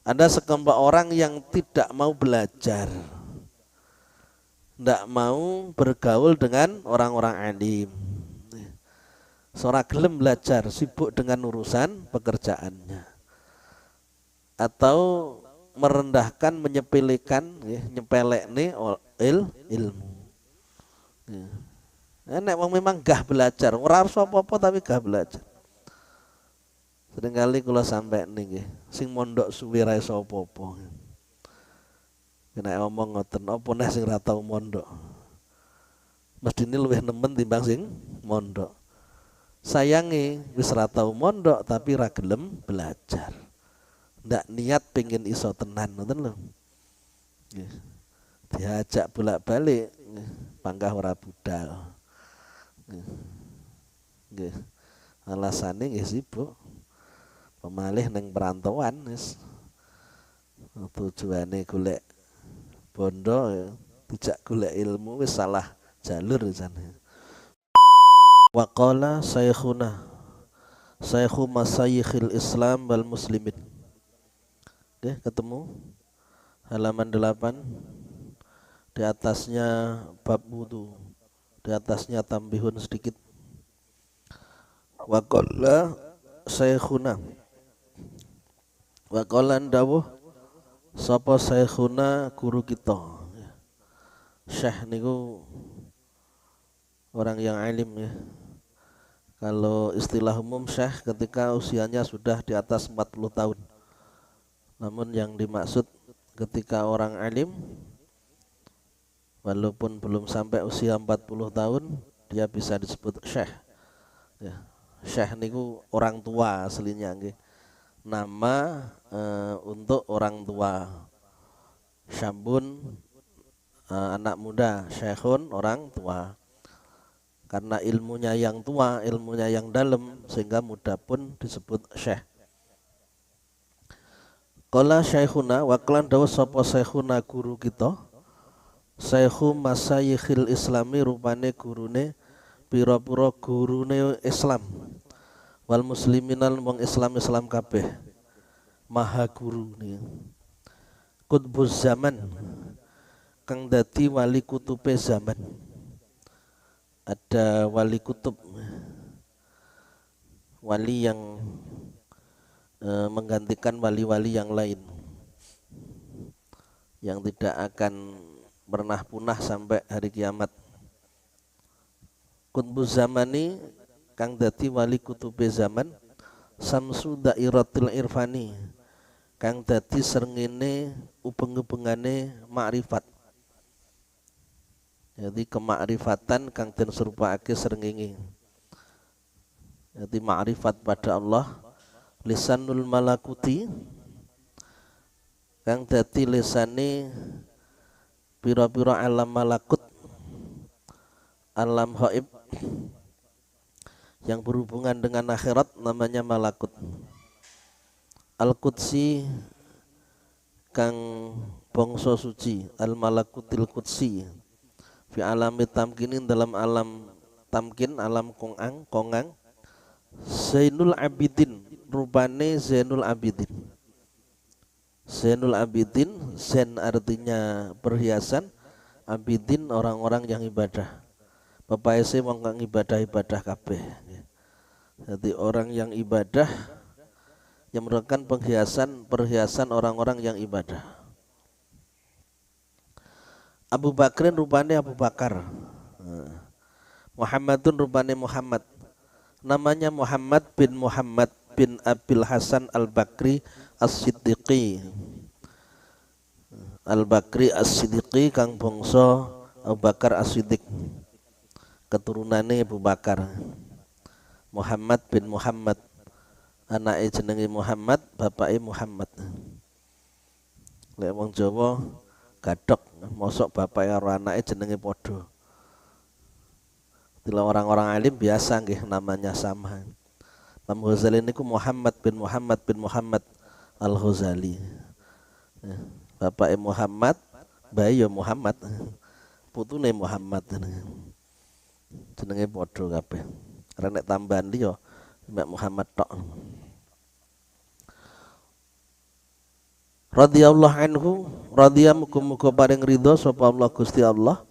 Ada sekelompok orang yang tidak mau belajar, tidak mau bergaul dengan orang-orang alim. Seorang gelem belajar, sibuk dengan urusan pekerjaannya, atau merendahkan, menyepelekan, nyepelek nih ilmu. Nek wong memang gah belajar, ora harus apa-apa tapi gah belajar. Seringkali kula sampai nih, sing mondok suwi ra iso apa-apa. Nek omong ngoten, apa neh sing ra tau mondok. Mestine luwih nemen timbang sing mondok. Sayange wis ra tau mondok tapi ra gelem belajar. Ndak niat pengen iso tenan ngoten lho. Nggih. Diajak bolak-balik panggah ora budal. Nggih. Alasane nggih sibuk. Pemalih ning perantauan wis. Tujuane golek bondo ya, dijak golek ilmu wis salah jalur jane. Waqala saykhuna Saykhu Masyayikhil Islam wal Muslimin. Oke, ketemu halaman 8. Di atasnya bab wudu, di atasnya tambihun sedikit. Waqala saykhuna, waqala ndawuh sapa saykhuna guru kita. Syekh niku orang yang alim ya. Kalau istilah umum syekh ketika usianya sudah di atas 40 tahun. Namun yang dimaksud ketika orang alim walaupun belum sampai usia 40 tahun dia bisa disebut syekh. Ya. Syekh niku orang tua aslinya nggih. Nama untuk orang tua. Syabun anak muda, syekhun orang tua. Karena ilmunya yang tua, ilmunya yang dalam, sehingga muda pun disebut syekh. Qala syekhuna wa klan dawu sapa syekhuna guru kita. Syekhu Masyayikhil Islami rupane gurune pira-pira gurune Islam. Wal musliminal wong Islam kabeh. Maha guru nih. Qutbuz zaman kang dadi wali kutupe zaman. Ada wali kutub, wali yang menggantikan wali-wali yang lain, yang tidak akan pernah punah sampai hari kiamat. Qutbuz zamani kang dadi wali kutube zaman, samsu dairatil irfani kang dadi srengenge ubeng-ubengane makrifat. Jadi kemakrifatan kang den serupake srengenge. Jadi makrifat pada Allah, lisanul malakuti kang dadi lisane pira-pira alam malakut, alam ghaib yang berhubungan dengan akhirat namanya malakut. Al-Qudsi kang bangsa suci, al-malakutil qudsi fi alami tamkinin dalam alam tamkin, alam kongang. Zainul Abidin rupane Zainul Abidin. Zainul Abidin, Zain artinya perhiasan, Abidin orang-orang yang ibadah. Pepaese wong kang ibadah-ibadah kabeh. Jadi orang yang ibadah yang merupakan perhiasan orang-orang yang ibadah. Abu Bakrin rupane Abu Bakar. Muhammadun rupane Muhammad. Namanya Muhammad bin Abil Hasan Al-Bakri As-Siddiqi. Al-Bakri As-Siddiqi kang bangsa Abu Bakar As-Siddiq. Keturunane Abu Bakar. Muhammad bin Muhammad. Anake jenenge Muhammad, bapake Muhammad. Lek wong Jawa gadhok, mosok bapake karo anake jenenge padha. Bila orang-orang alim biasa nggih namanya sama. Imam Ghazali niku Muhammad bin Muhammad Al-Ghazali. Bapake Muhammad, bayi ya Muhammad. Putune Muhammad. Jenenge padha kabeh. Ora nek tambahan liya Mbak Muhammad tok. radhiyallahu anhu, radhiya muga-muga paring ridho sapa Allah Gusti Allah.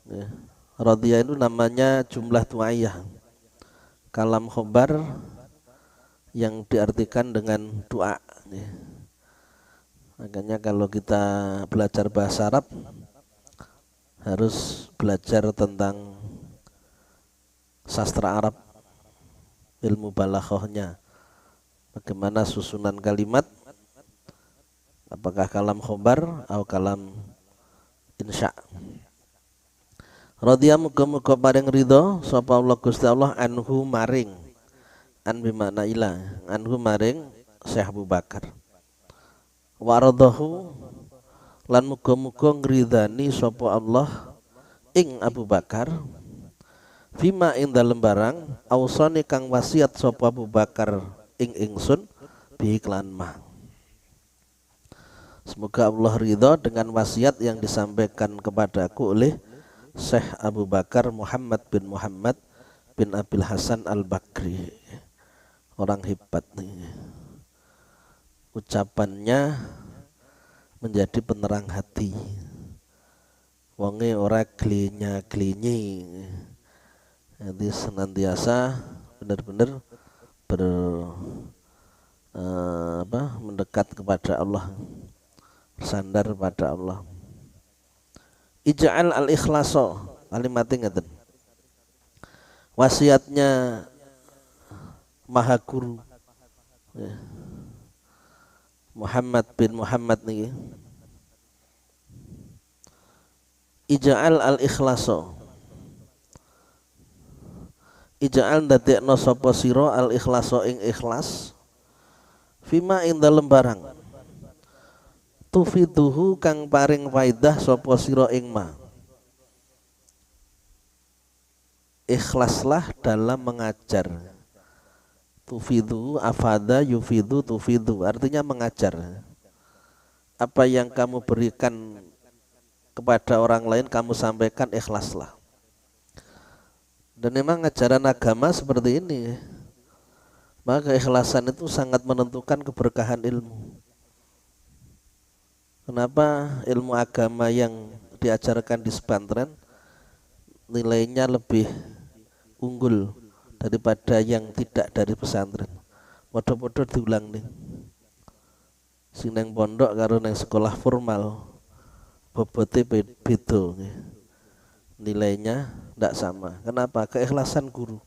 Ya. Radhiya itu namanya jumlah tu'ayyah, kalam khobar yang diartikan dengan doa. Ya. Makanya kalau kita belajar bahasa Arab harus belajar tentang sastra Arab, ilmu balaghahnya, bagaimana susunan kalimat, apakah kalam khobar atau kalam insya. Radhiya muga-muga paring ridho sapa Allah Gusti Allah anhu maring, an bimakna ila, anhu maring Syekh Abu Bakar. Wa radahu lan muga-muga ngridani sapa Allah ing Abu Bakar fima ing dalem barang ausane kang wasiat sapa Abu Bakar ing ingsun bi iklan ma. Semoga Allah ridha dengan wasiat yang disampaikan kepadaku oleh Syekh Abu Bakar Muhammad bin Abil Hasan Al-Bakri. Orang hebat nih. Ucapannya menjadi penerang hati. Wonge ora glinya-glinyi. Jadi senantiasa benar-benar mendekat kepada Allah, bersandar pada Allah. Ij'al al-ikhlaso, kalimatnya ngeten. Wasiatnya Maha Guru ya. Muhammad bin Muhammad niki. Ij'al al-ikhlaso. Ij'al ndadekno sapa sira al-ikhlaso ing ikhlas fima ing dalem barang tufiduhu kang paring faidah sapa sira ing ma. Ikhlaslah dalam mengajar. Tufidu afada yufidu tufidu artinya mengajar. Apa yang kamu berikan kepada orang lain kamu sampaikan, ikhlaslah. Dan memang ajaran agama seperti ini. Maka keikhlasan itu sangat menentukan keberkahan ilmu. Kenapa ilmu agama yang diajarkan di pesantren nilainya lebih unggul daripada yang tidak dari pesantren? Podo-podo diulang nih. Sing nang pondok karo nang sekolah formal bobote beda. Nilainya tidak sama. Kenapa? Keikhlasan guru.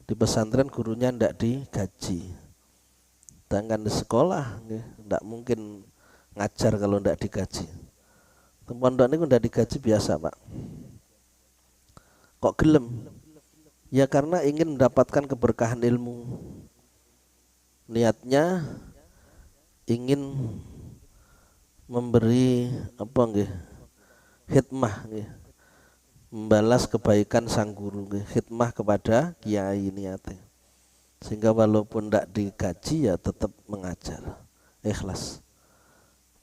Di pesantren gurunya tidak digaji. Sedangkan di sekolah tidak mungkin ngajar kalau tidak digaji. Pondok ini udah digaji biasa, Pak. Kok gelem? Ya karena ingin mendapatkan keberkahan ilmu. Niatnya ingin memberi khidmah membalas kebaikan sang guru, khidmah kepada kiai niatnya. Sehingga walaupun tidak digaji ya tetap mengajar, ikhlas.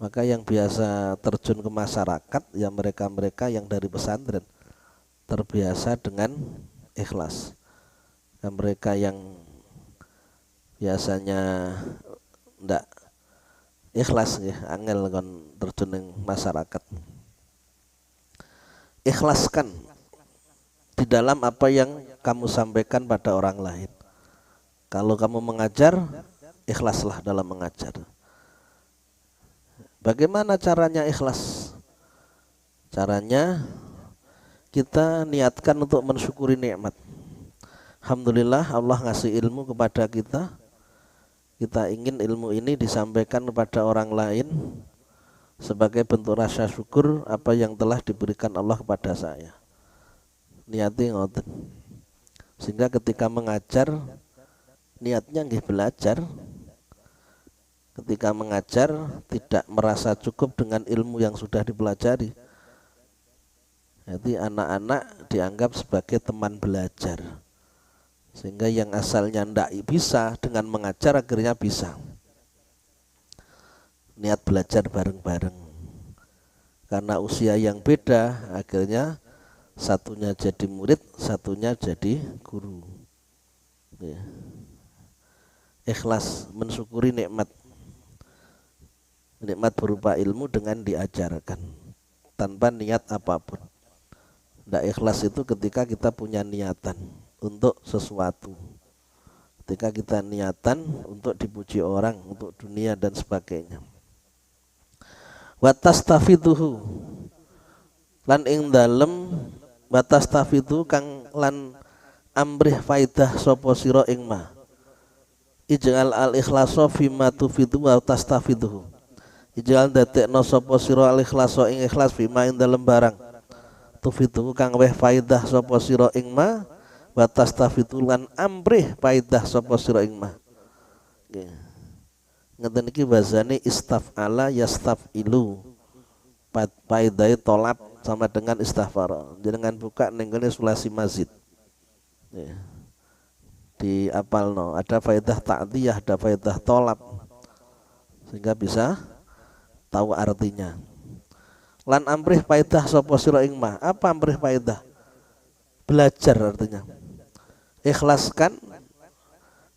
Maka yang biasa terjun ke masyarakat ya mereka-mereka yang dari pesantren terbiasa dengan ikhlas. Dan mereka yang biasanya ndak ikhlas angel kon terjun ning masyarakat. Ikhlaskan di dalam apa yang kamu sampaikan pada orang lain. Kalau kamu mengajar, ikhlaslah dalam mengajar. Bagaimana caranya ikhlas? Caranya kita niatkan untuk mensyukuri nikmat. Alhamdulillah Allah ngasih ilmu kepada kita. Kita ingin ilmu ini disampaikan kepada orang lain sebagai bentuk rasa syukur apa yang telah diberikan Allah kepada saya. Niatnya ngoten. Sehingga ketika mengajar niatnya nggih belajar. Ketika mengajar tidak merasa cukup dengan ilmu yang sudah dipelajari. Jadi anak-anak dianggap sebagai teman belajar. Sehingga yang asalnya tidak bisa dengan mengajar akhirnya bisa. Niat belajar bareng-bareng. Karena usia yang beda akhirnya satunya jadi murid, satunya jadi guru. Ya. Ikhlas mensyukuri nikmat. Nikmat berupa ilmu dengan diajarkan tanpa niat apapun. Tidak ikhlas itu ketika kita punya niatan untuk sesuatu, ketika kita niatan untuk dipuji orang, untuk dunia dan sebagainya. Watastafiduhu lan ing dalem watastafidu kang lan amrih faidah sapa sira ing ma ij'al al ikhlaso fima tufidu wa tastafiduhu ij'al dadekno sapa sira al ikhlaso ing ikhlas fima ing dalem barang tufidu kang weh faidah sapa sira ing ma wa tastafidu lan amrih faidah sapa sira ing ma. Nggih. Ngeten iki bahasane istaf'ala yastaf'ilu. Faidai tolap sama dengan istighfar. Jangan buka ning gone sulasi masjid. Ya. Di apalno ada faidah ta'diyah, ada faidah tolap. Sehingga bisa tahu artinya. Lan amrih faidah sapa sira ing ma. Apa amrih faidah? Belajar artinya. Ikhlaskan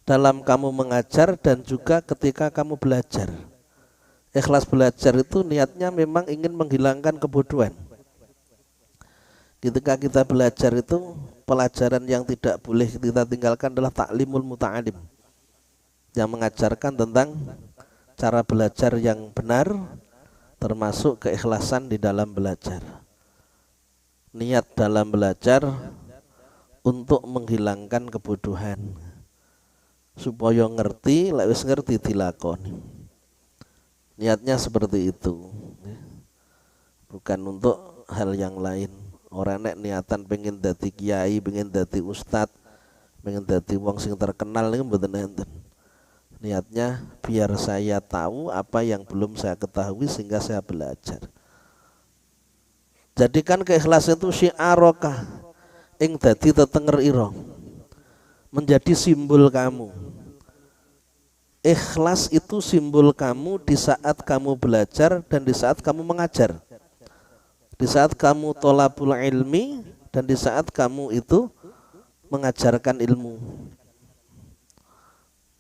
dalam kamu mengajar dan juga ketika kamu belajar. Ikhlas belajar itu niatnya memang ingin menghilangkan kebodohan. Ketika kita belajar itu pelajaran yang tidak boleh kita tinggalkan adalah ta'limul muta'alim, yang mengajarkan tentang cara belajar yang benar, termasuk keikhlasan di dalam belajar. Niat dalam belajar untuk menghilangkan kebodohan, supaya ngerti, lek wis ngerti dilakoni. Niatnya seperti itu, bukan untuk hal yang lain. Orang nek niatan pengen dadi kiai, pengen dadi ustad, pengen dadi wong sing terkenal niku mboten enten. Niatnya biar saya tahu apa yang belum saya ketahui sehingga saya belajar. Jadikan keikhlasan itu syi'araka ing dadi tetenger ira, menjadi simbol kamu. Ikhlas itu simbol kamu di saat kamu belajar dan di saat kamu mengajar, di saat kamu tolabul ilmi dan di saat kamu itu mengajarkan ilmu.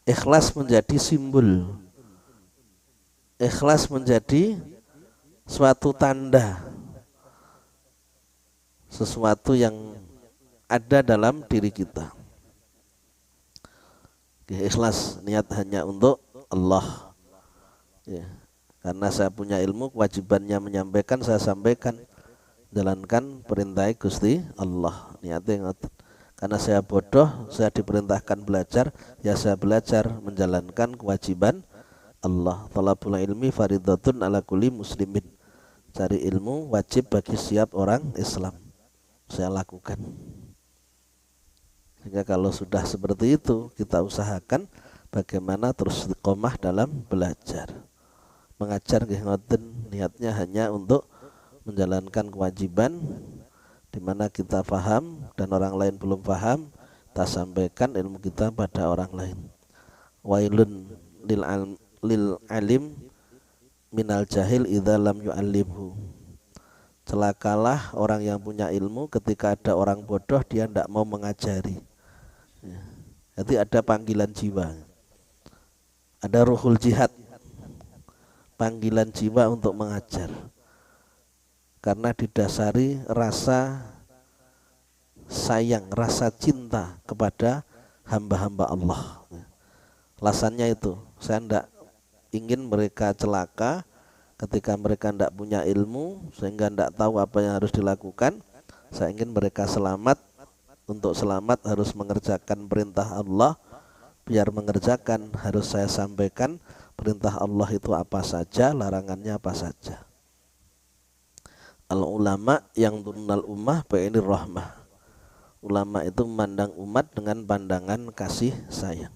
Ikhlas menjadi simbol, ikhlas menjadi suatu tanda, sesuatu yang ada dalam diri kita. Ikhlas niat hanya untuk Allah, ya. Karena saya punya ilmu, kewajibannya menyampaikan, saya sampaikan, jalankan perintah Gusti Allah. Niatnya ngoten. Karena saya bodoh, saya diperintahkan belajar, ya saya belajar menjalankan kewajiban Allah. Thalabul ilmi faridatun ala kulli muslimin. Cari ilmu wajib bagi setiap orang Islam. Saya lakukan. Sehingga kalau sudah seperti itu, kita usahakan bagaimana terus istiqomah dalam belajar. Mengajar nggih ngoten, niatnya hanya untuk menjalankan kewajiban, di mana kita paham dan orang lain belum paham, kita sampaikan ilmu kita pada orang lain. Wailun lil alim minal jahil idza lam yu'allimhu. Celakalah orang yang punya ilmu ketika ada orang bodoh dia tidak mau mengajari. Jadi ada panggilan jiwa, ada ruhul jihad, panggilan jiwa untuk mengajar, karena didasari rasa sayang, rasa cinta kepada hamba-hamba Allah. Alasannya itu, saya tidak ingin mereka celaka ketika mereka tidak punya ilmu sehingga tidak tahu apa yang harus dilakukan. Saya ingin mereka selamat. Untuk selamat harus mengerjakan perintah Allah. Biar mengerjakan harus saya sampaikan perintah Allah itu apa saja, larangannya apa saja. Al ulama yang turnal ummah ba'inir rahmah. Ulama itu memandang umat dengan pandangan kasih sayang.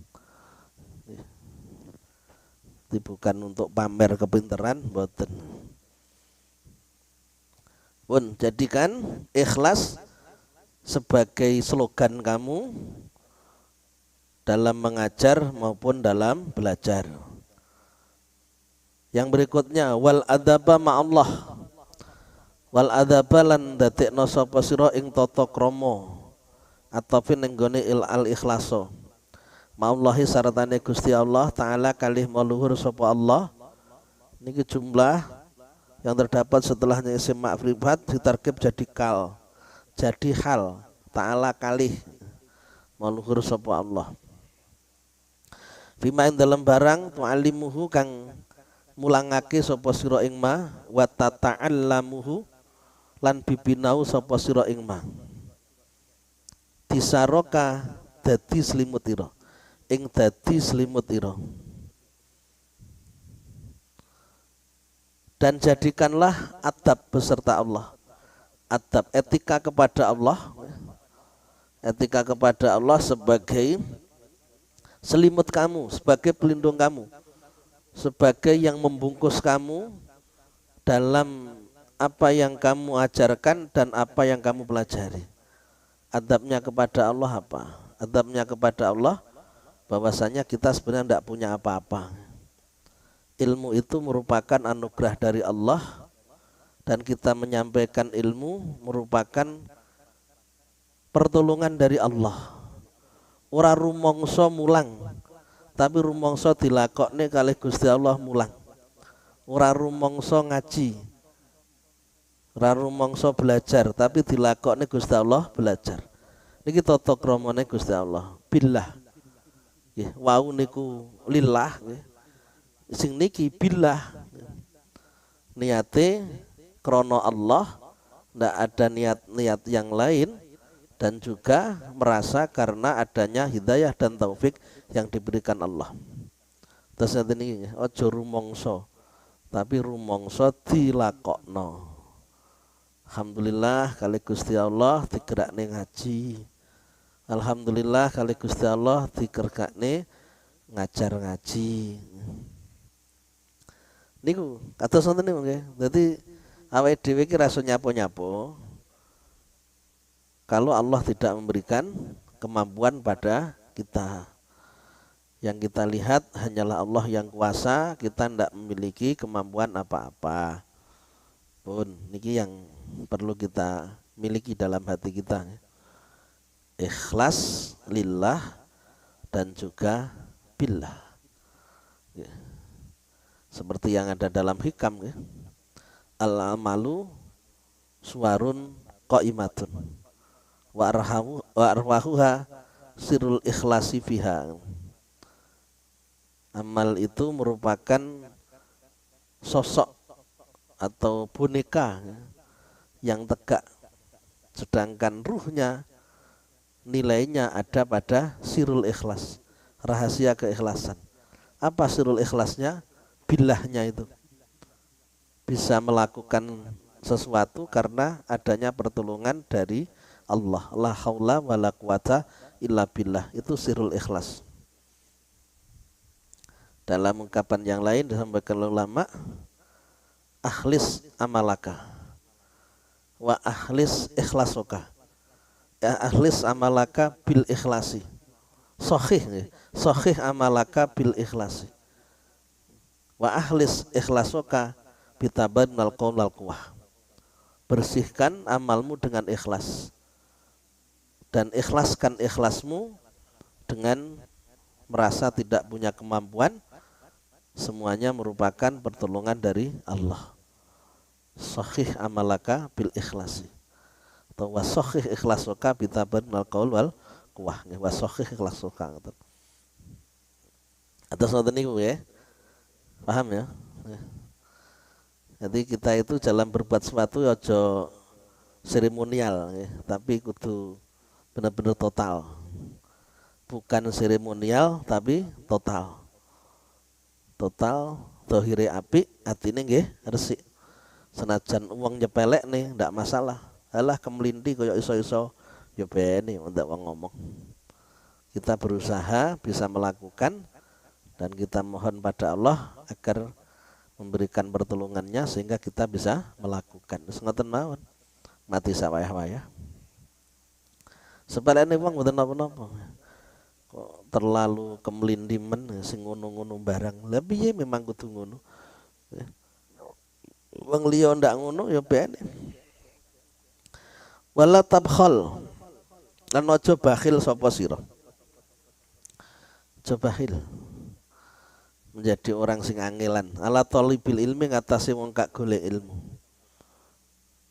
Itu bukan untuk pamer kepinteran, boten. Pun jadikan ikhlas sebagai slogan kamu dalam mengajar maupun dalam belajar. Yang berikutnya wal adaba ma'allah. Wal adaba lan dadekno sapa sira ing tata krama atafin ning gone al ikhlaso. Ma'allahi saratane Gusti Allah taala kalih maluhur sapa Allah Niki jumlah yang terdapat setelahnya isim ma'rifat ditarkib jadi kal, jadi hal, ta'ala kalih maluhur sapa Allah. Bima ing dalam barang tu'alimuhu kang mulangake sapa sira ing ma wa tata'allamuhu lan bibinau sapa sira ing ma. Disaroka dadi selimut ira, ing dadi selimut ira. Dan jadikanlah adab beserta Allah, adab etika kepada Allah, etika kepada Allah sebagai selimut kamu, sebagai pelindung kamu, sebagai yang membungkus kamu dalam apa yang kamu ajarkan dan apa yang kamu pelajari. Adabnya kepada Allah apa? Adabnya kepada Allah bahwasanya kita sebenarnya tidak punya apa-apa. Ilmu itu merupakan anugerah dari Allah dan kita menyampaikan ilmu merupakan pertolongan dari Allah. Ora rumangsa mulang, tapi rumangsa dilakokne kalih Gusti Allah mulang. Ora rumangsa ngaji, ora rumangsa belajar, tapi dilakokne Gusti Allah belajar. Niki tata kramane Gusti Allah. Billah. Nggih, wau niku lillah nggih. Sing niki billah. Niate krana Allah, ndak ada niat-niat yang lain. Dan juga merasa karena adanya hidayah dan taufik yang diberikan Allah. Terus nanti ini ojo rumongso, tapi rumongso dilakokno. Alhamdulillah kali Gusti Allah digerakne ngaji. Alhamdulillah kali Gusti Allah digerakne ngajar ngaji. Niku kados wonten niku nggih. Dadi awake dhewe iki rasa nyapo-nyapo. Kalau Allah tidak memberikan kemampuan pada kita. Yang kita lihat hanyalah Allah yang kuasa, kita tidak memiliki kemampuan apa-apa. Pun niki yang perlu kita miliki dalam hati kita. Ikhlas lillah dan juga billah. Seperti yang ada dalam hikam. Al-amalu suwarun qaimatun. Wa arwahuha sirul ikhlasi fiha. Amal itu merupakan sosok atau boneka yang tegak, sedangkan ruhnya nilainya ada pada sirul ikhlas, rahasia keikhlasan. Apa sirul ikhlasnya? Billahnya itu bisa melakukan sesuatu karena adanya pertolongan dari Allah. La haula wala quwata illa billah. Itu sirul ikhlas. Dalam ungkapan yang lain disampaikan ulama, akhlis amalaka wa akhlis ikhlasuka. Ya akhlis amalaka bil ikhlasi. Sahih amalaka bil ikhlasi. Wa akhlis ikhlasuka bitabannal qaul wal quwah. Bersihkan amalmu dengan ikhlas. Dan ikhlaskan ikhlasmu dengan merasa tidak punya kemampuan. Semuanya merupakan pertolongan dari Allah. Sahih amalaka bil ikhlasi. Atau wasahih ikhlasuka bitabannal qaul wal quwah. Wasahih ikhlasuka. Atas nonton niku ya. Paham ya? Jadi kita itu dalam berbuat sesuatu ojo seremonial ya, tapi kudu benar-benar total. Bukan seremonial tapi total. Total dohire apik, atine nggih resik. Senajan uang nyepelek nih ndak masalah. Alah kemelinti koyo iso-iso ya bene ndak wong ngomong. Kita berusaha bisa melakukan dan kita mohon pada Allah agar memberikan pertolongannya sehingga kita bisa melakukan. Wis ngoten mawon. Mati sawayah-wayah. Sebalane wong mboten napa-napa. Kok terlalu kemelindimen sing ngono-ngono barang. Lah piye memang kudu ngono. Wong liya ndak ngono ya ben. Wala tabkhal. Lan aja bakhil sapa sira. Aja bakhil. menjadi orang sing angelan. Ala thalibil ilmi ngatasi wong gak golek ilmu.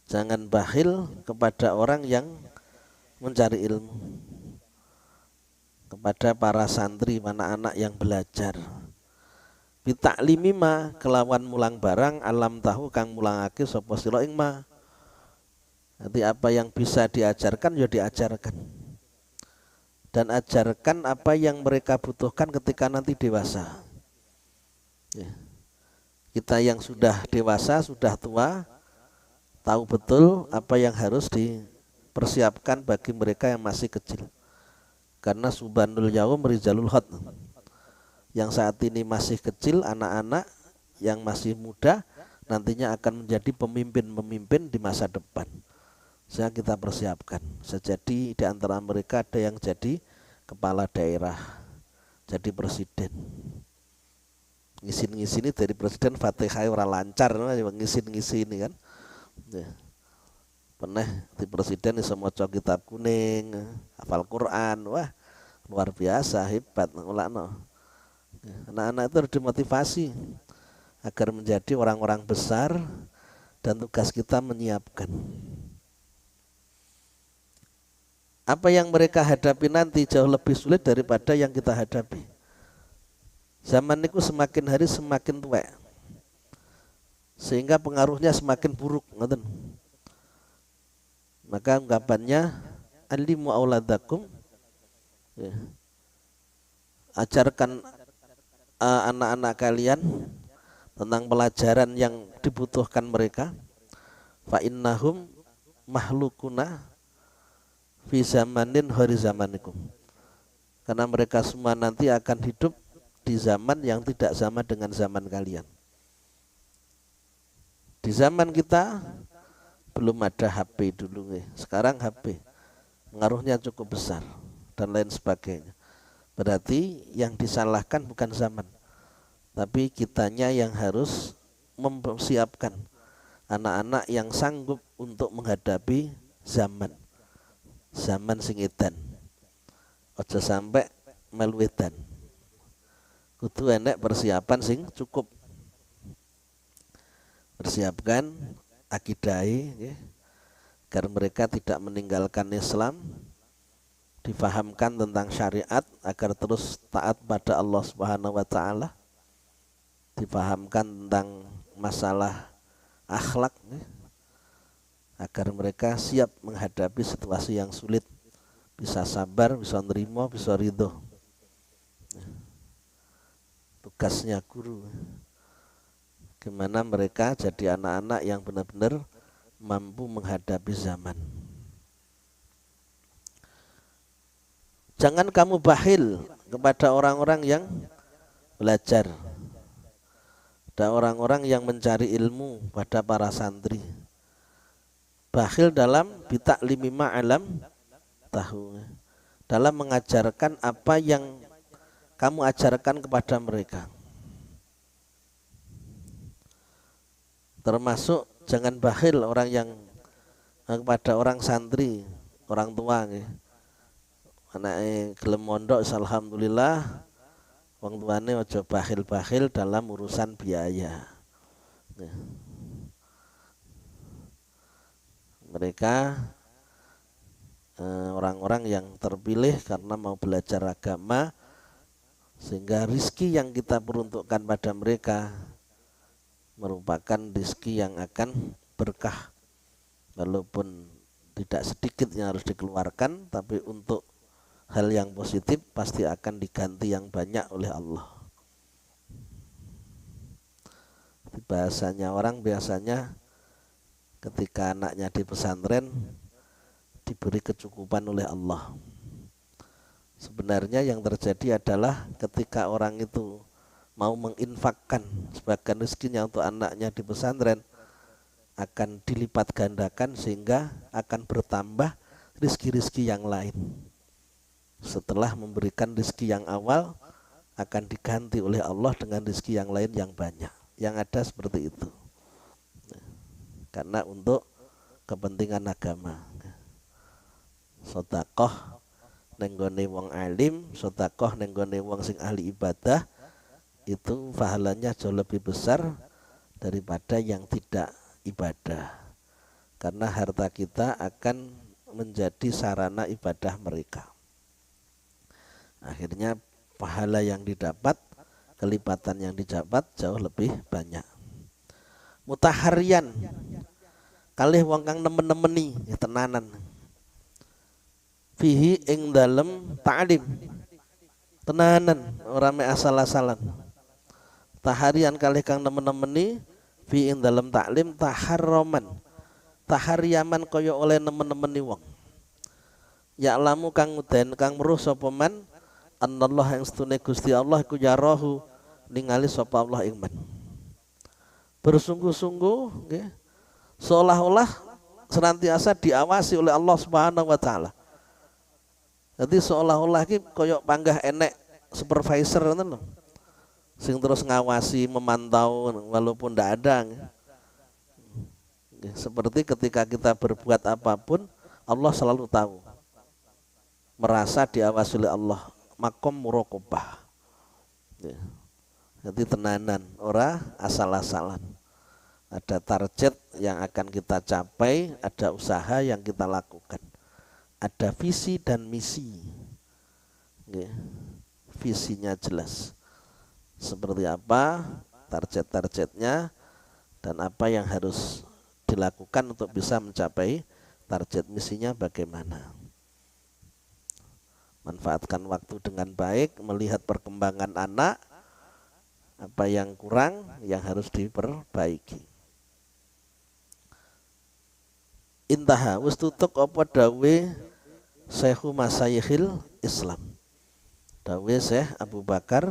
Jangan bakhil kepada orang yang mencari ilmu, kepada para santri, anak-anak yang belajar. Bitaklimi ma kelawan mulang barang alam tahu kang mulangake sapa sira ing ma. Nanti apa yang bisa diajarkan ya diajarkan. Dan ajarkan apa yang mereka butuhkan ketika nanti dewasa. Ya. Kita yang sudah dewasa, sudah tua, tahu betul apa yang harus dipersiapkan bagi mereka yang masih kecil. Karena subhanul yaum rijalul hot. Yang saat ini masih kecil, anak-anak yang masih muda nantinya akan menjadi pemimpin-pemimpin di masa depan. Saya kita persiapkan. Sejadi di antara mereka ada yang jadi kepala daerah, jadi presiden. Ngisin-ngisini dari presiden Fatihah ora lancar, ngisin-ngisini kan. Ya. Pernah di presiden iso maca kitab kuning, hafal Quran, wah luar biasa hebat ngulakno. Anak-anak itu harus dimotivasi agar menjadi orang-orang besar dan tugas kita menyiapkan. Apa yang mereka hadapi nanti jauh lebih sulit daripada yang kita hadapi. Zaman itu semakin hari semakin tua, sehingga pengaruhnya semakin buruk. Maka ungkapannya alimu auladakum, ya. Ajarkan anak-anak kalian tentang pelajaran yang dibutuhkan mereka. Fa innahum mahlukuna fi zamanin hari zamanikum. Karena mereka semua nanti akan hidup di zaman yang tidak sama dengan zaman kalian. Di zaman kita belum ada HP dulu nih. Sekarang HP pengaruhnya cukup besar dan lain sebagainya. Berarti yang disalahkan bukan zaman, tapi kitanya yang harus mempersiapkan anak-anak yang sanggup untuk menghadapi zaman sing edan. Aja sampai melu edan. Kudu enek persiapan sing cukup. Persiapkan akidahe nggih, agar mereka tidak meninggalkan Islam, difahamkan tentang syariat agar terus taat pada Allah Subhanahu wa taala, difahamkan tentang masalah akhlak nggih, agar mereka siap menghadapi situasi yang sulit, bisa sabar, bisa nerima, bisa ridho. Tugasnya guru, gimana mereka jadi anak-anak yang benar-benar mampu menghadapi zaman. Jangan kamu bakhil kepada orang-orang yang belajar, dan orang-orang yang mencari ilmu pada para santri. Bakhil dalam bitaklimi ma'alam tahu, dalam mengajarkan apa yang kamu ajarkan kepada mereka. Termasuk jangan bakhil orang yang kepada orang santri, orang tua nggih. Anake gelem mondok alhamdulillah, wong tuane aja bakhil-bakhil dalam urusan biaya. Mereka orang-orang yang terpilih karena mau belajar agama, sehingga rizki yang kita peruntukkan pada mereka merupakan rizki yang akan berkah, walaupun tidak sedikit yang harus dikeluarkan, tapi untuk hal yang positif pasti akan diganti yang banyak oleh Allah. Bahasanya orang biasanya ketika anaknya di pesantren diberi kecukupan oleh Allah. Sebenarnya yang terjadi adalah ketika orang itu mau menginfakkan sebagian rezekinya untuk anaknya di pesantren, akan dilipat gandakan sehingga akan bertambah rezeki-rezeki yang lain. Setelah memberikan rezeki yang awal, akan diganti oleh Allah dengan rezeki yang lain yang banyak. Yang ada seperti itu. Karena untuk kepentingan agama. Sedekah nenggone wong alim, sedekah nenggone wong sing ahli ibadah, itu pahalanya jauh lebih besar daripada yang tidak ibadah, karena harta kita akan menjadi sarana ibadah mereka. Akhirnya pahala yang didapat, kelipatan yang didapat jauh lebih banyak. Mutaharian kalih wong kang nemen-nemeni tenanan fihi ing dalem ta'lim tenanan ora mek asal-asalan. Taharian kalih kang nemen-nemeni fi ing dalem taklim taharroman tahariyaman kaya oleh nemen-nemeni wong. Ya lamu kang nguden kang meruh sapa man annallah yang setune Gusti Allah iku yarahu ningali sapa Allah ing man. Bersungguh-sungguh nggih, seolah-olah senantiasa diawasi oleh Allah Subhanahu wa taala. Jadi seolah-olah iki kaya panggah enek supervisor ngoten lho. Sing terus ngawasi, memantau walaupun ndak ada. Seperti ketika kita berbuat apapun, Allah selalu tahu. Merasa diawasi oleh Allah, makom muraqabah. Jadi tenanan, ora asal-asalan. Ada target yang akan kita capai, ada usaha yang kita lakukan. Ada visi dan misi. Visinya jelas. Seperti apa target-targetnya dan apa yang harus dilakukan untuk bisa mencapai target misinya bagaimana. Manfaatkan waktu dengan baik, melihat perkembangan anak, apa yang kurang yang harus diperbaiki. Intaha wis tutuk apa dawe Syekhu Masayikhil Islam. Dawe Syekh Abu Bakar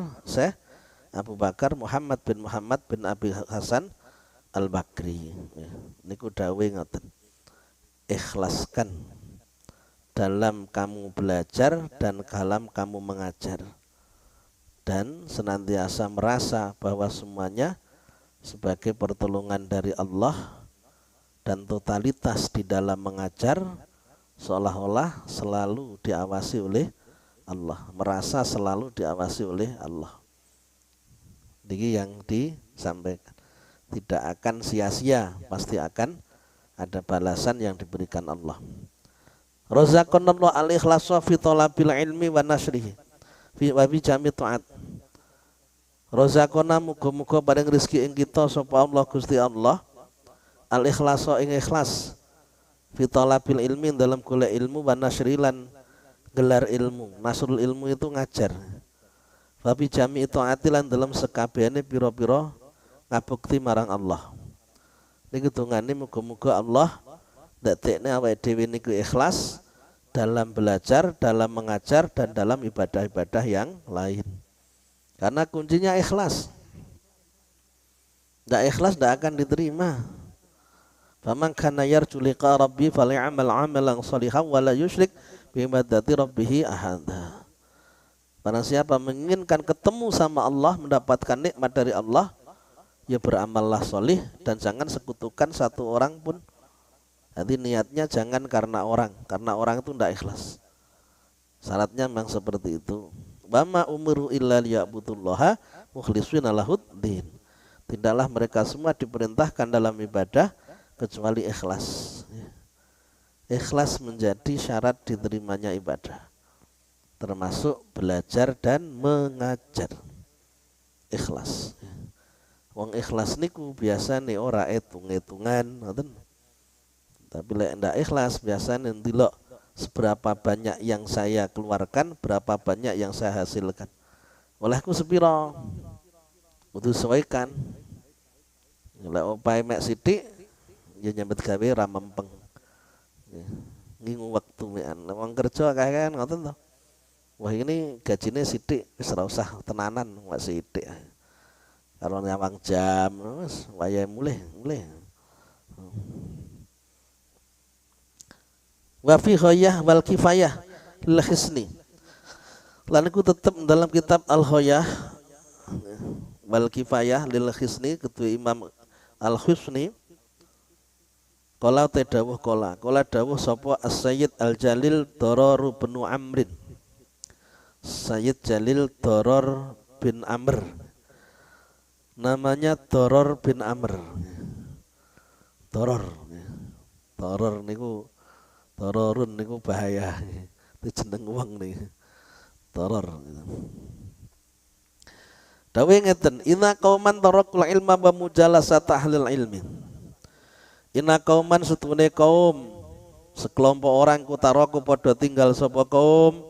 Muhammad bin Abi Hasan Al-Bakri. Niku dawe ngoten. Ikhlaskan dalam kamu belajar dan dalam kamu mengajar. Dan senantiasa merasa bahwa semuanya sebagai pertolongan dari Allah, dan totalitas di dalam mengajar seolah-olah selalu diawasi oleh Allah, merasa selalu diawasi oleh Allah. Ini yang disampaikan, tidak akan sia-sia, pasti akan ada balasan yang diberikan Allah. Razaqanallahu al-ikhlasa fi talabil ilmi wa nashrihi fi wa bi jami taat. Razaqana muga-muga paring rezeki ing kita sapa Allah Gusti Allah al-ikhlasa ing ikhlas fi talabil ilmi dalam golek ilmu wa nashrilan gelar ilmu. Nasrul ilmu itu ngajar. Fa bi jami taat lan dalam sekabehane pira-pira ngabukti marang Allah. Niki dongane muga-muga Allah ndadekne awake dhewe niku ikhlas dalam belajar, dalam mengajar dan dalam ibadah-ibadah yang lain. Karena kuncinya ikhlas. Ndak ikhlas ndak akan diterima. Faman kana yarju liqa rabbi falyamal 'amalan shalihan wa la yusyrik bi ibadati rabbih ahada. Barang siapa menginginkan ketemu sama Allah, mendapatkan nikmat dari Allah, ya beramallah sholih dan jangan sekutukan satu orang pun. Jadi niatnya jangan karena orang itu tidak ikhlas. Syaratnya memang seperti itu. Wama umiru illa liya'budullaha mukhlishina lahuddin. Tidaklah mereka semua diperintahkan dalam ibadah kecuali ikhlas. Ikhlas menjadi syarat diterimanya ibadah, termasuk belajar dan mengajar. Ikhlas. Wong ikhlas niku biasa nih ora etung-etungan, ngoten. Tapi lek ndak ikhlas biasanya ndelok seberapa banyak yang saya keluarkan, berapa banyak yang saya hasilkan. Olehku sepiro? Kudu sesuaikan. Lek opae mek sithik ya nyambet gawe ra mempeng. Ngingu waktu mekan. Wong kerja kae kan ngoten to. Wah ini gajinya sithik wis ora usah tenanan wak sithik. Kalau nyawang jam wis wayahe mulih. Wa fi khoyah wal kifayah lil hisni. Lan iku tetep dalam kitab Al Khoyah wal kifayah lil hisni ketua Imam Al Husni. Qala tadawuh qala dawuh sapa As-Sayyid Al Jalil Darar bin Amrin. Sayyid Jalil Darar bin Amr namanya Doror bin Amr. Doror. Doror niku dororun niku bahaya. Itu jeneng wong nih. Doror. Dawe ngeten, inna qauman tarakul ilma wa mujalasata ahlil ilmi. Inna qauman setune kaum sekelompok orang ku taraku padha tinggal sapa kaum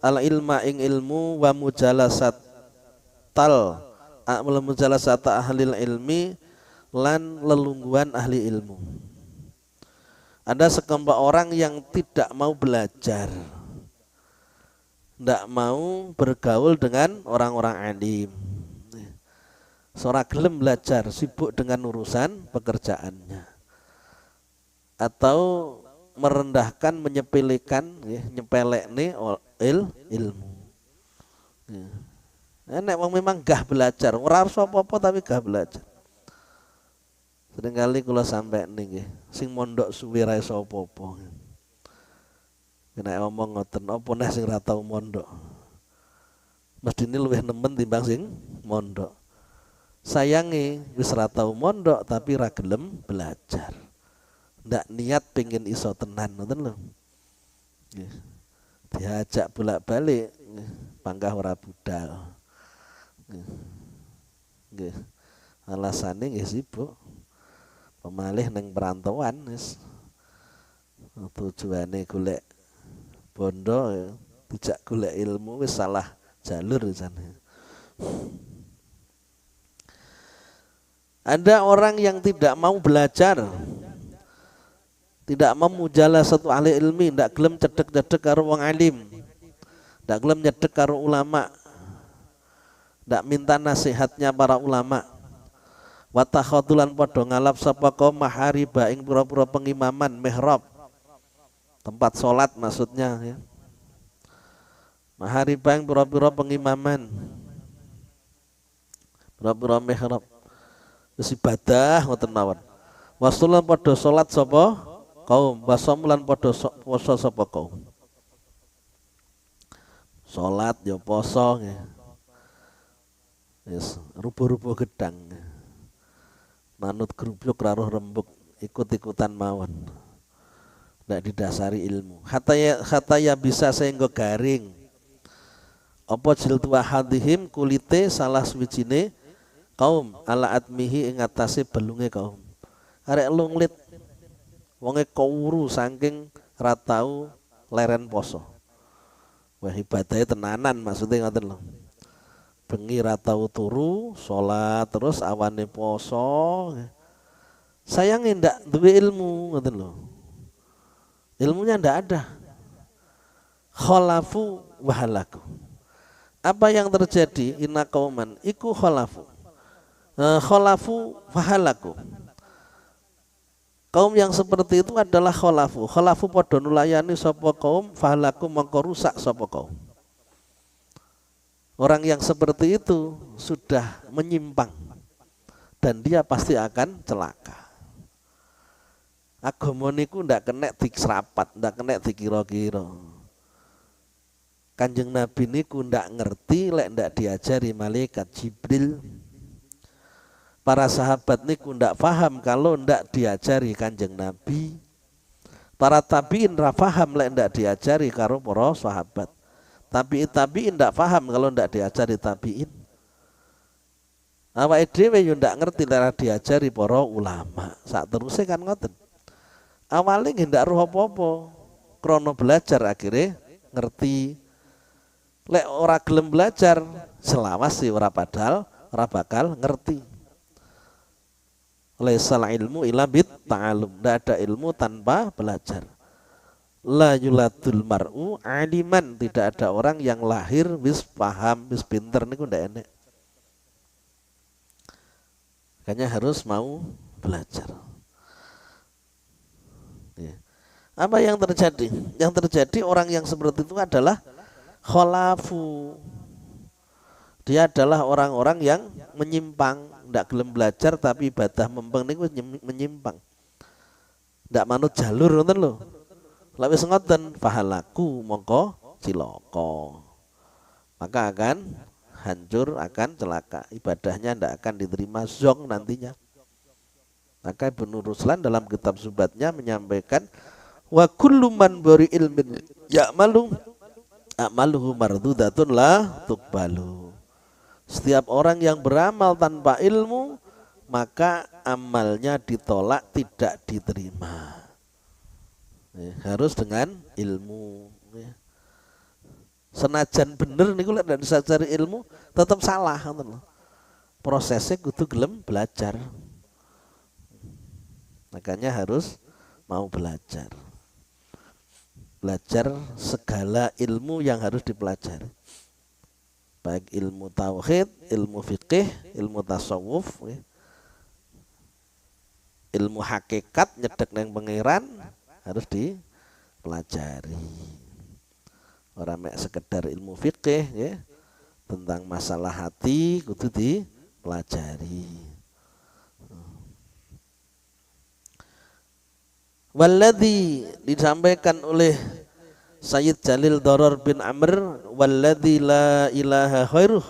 al ilma ing ilmu wa mujalasat mujalasata ahlil ilmi lan lelungguhan ahli ilmu. Ada sekelompok orang yang tidak mau belajar, tidak mau bergaul dengan orang-orang alim. Seorang gelem belajar, sibuk dengan urusan pekerjaannya, atau merendahkan, menyepelekan, nyepelekne ilmu. Nek wong memang gah belajar, ora harus apa-apa tapi gah belajar. Seringkali kula sampai nih, sing mondok suwi ra iso apa-apa. Nek omong ngoten, apa neh sing ra tau mondok. Mestine luwih nemen timbang sing mondok. Sayange wis ra tau mondok tapi ra gelem belajar. Ndak niat pengen iso tenan ngoten lho. Nggih. Diajak bolak-balik panggah ora budal. Nggih. Alasane nggih sibuk. Pemalih neng perantauan wis tujuane golek bondo dijak golek ilmu wis salah jalur sana. Ada orang yang tidak mau belajar, tidak mau mujalah satu ahli ilmi, tidak gelem cedek-cedek karo wong alim, tidak gelem nyedek karo ulama, tidak minta nasihatnya para ulama. Watakhadulan padha ngalap sapa kaum mahariba ing pura-pura pengimaman mihrab, tempat salat maksudnya ya. Mahariba ing pura-pura pengimaman, pura-pura mihrab, wis ibadah ngoten mawon. Wasulan padha salat sapa kaum, wasamulan padha poso sapa kaum. Salat ya poso nggih. Wis rubuh-rubuh gedang. Manut grubluk raruh rembuk ikut-ikutan mawon. Ndak didasari ilmu. Khataya bisa sehingga garing. Apa jiltu ahadihim kulite salah suwijine kaum ala admihi ing atase belunge kaum. Arek lunglit wonge kawuru saking ra tau leren poso. Wah ibadahe tenanan maksudnya ngoten lho. Bengi ra tau turu, salat terus awane poso. Sayange ndak duwe ilmu ngoten lho. Ilmunya ndak ada. Khalafu wa halaku. Apa yang terjadi? Inna qauman iku khalafu. Khalafu wa halaku. Kaum yang seperti itu adalah khalafu. Khalafu padha nulayani sapa kaum, fahalaku mongko rusak sapa kaum. Orang yang seperti itu sudah menyimpang dan dia pasti akan celaka. Agama niku ndak kena diserapat, ndak kena dikira-kira. Kanjeng Nabi niku ndak ngerti lek ndak diajari malaikat Jibril. Para sahabat niku ndak paham kalau ndak diajari Kanjeng Nabi. Para tabiin ra paham lek ndak diajari karo para sahabat. Tabiin ndak paham kalau ndak diajari tabiin. Awake dhewe yo ndak ngerti lek diajari para ulama. Sak teruse kan ngoten. Awale nggih ndak roh apa-apa. Krana belajar akhirnya ngerti. Lek ora gelem belajar, selawas sih ora bakal ngerti. Laisal ilmu illa bit ta'allum. Ndak ada ilmu tanpa belajar. La yuladul mar'u aliman, tidak ada orang yang lahir wis paham, wis pinter niku ndak enek. Makanya harus mau belajar. Ya. Apa yang terjadi? Yang terjadi orang yang seperti itu adalah khalafu. Dia adalah orang-orang yang menyimpang, ndak gelem belajar tapi ibadah mempeng niku menyimpang. Ndak manut jalur ngoten lho. Lha wis ngoten fahalaku mongko cilaka. Maka akan hancur, akan celaka, ibadahnya tidak akan diterima, zong nantinya. Maka Ibnu Ruslan dalam kitab Zubatnya menyampaikan wa kullu man bari ilmin ya'malu a'maluhu mardudatun la tuqbalu. Setiap orang yang beramal tanpa ilmu maka amalnya ditolak, tidak diterima. Harus dengan ilmu. Senajan bener niku lek ndak disajari ilmu tetap salah ngoten lho. Prosesnya kudu gelem belajar. Makanya harus mau belajar. Belajar segala ilmu yang harus dipelajari. Baik ilmu tauhid, ilmu fikih, ilmu tasawuf, ilmu hakikat nyedek nang pangeran harus dipelajari. Ora mek sekedar ilmu fikih ya, tentang masalah hati kudu dipelajari. Walladzi disampaikan oleh Sayyid Jalil Darar bin Amr, walladzi la ilaha khairuh,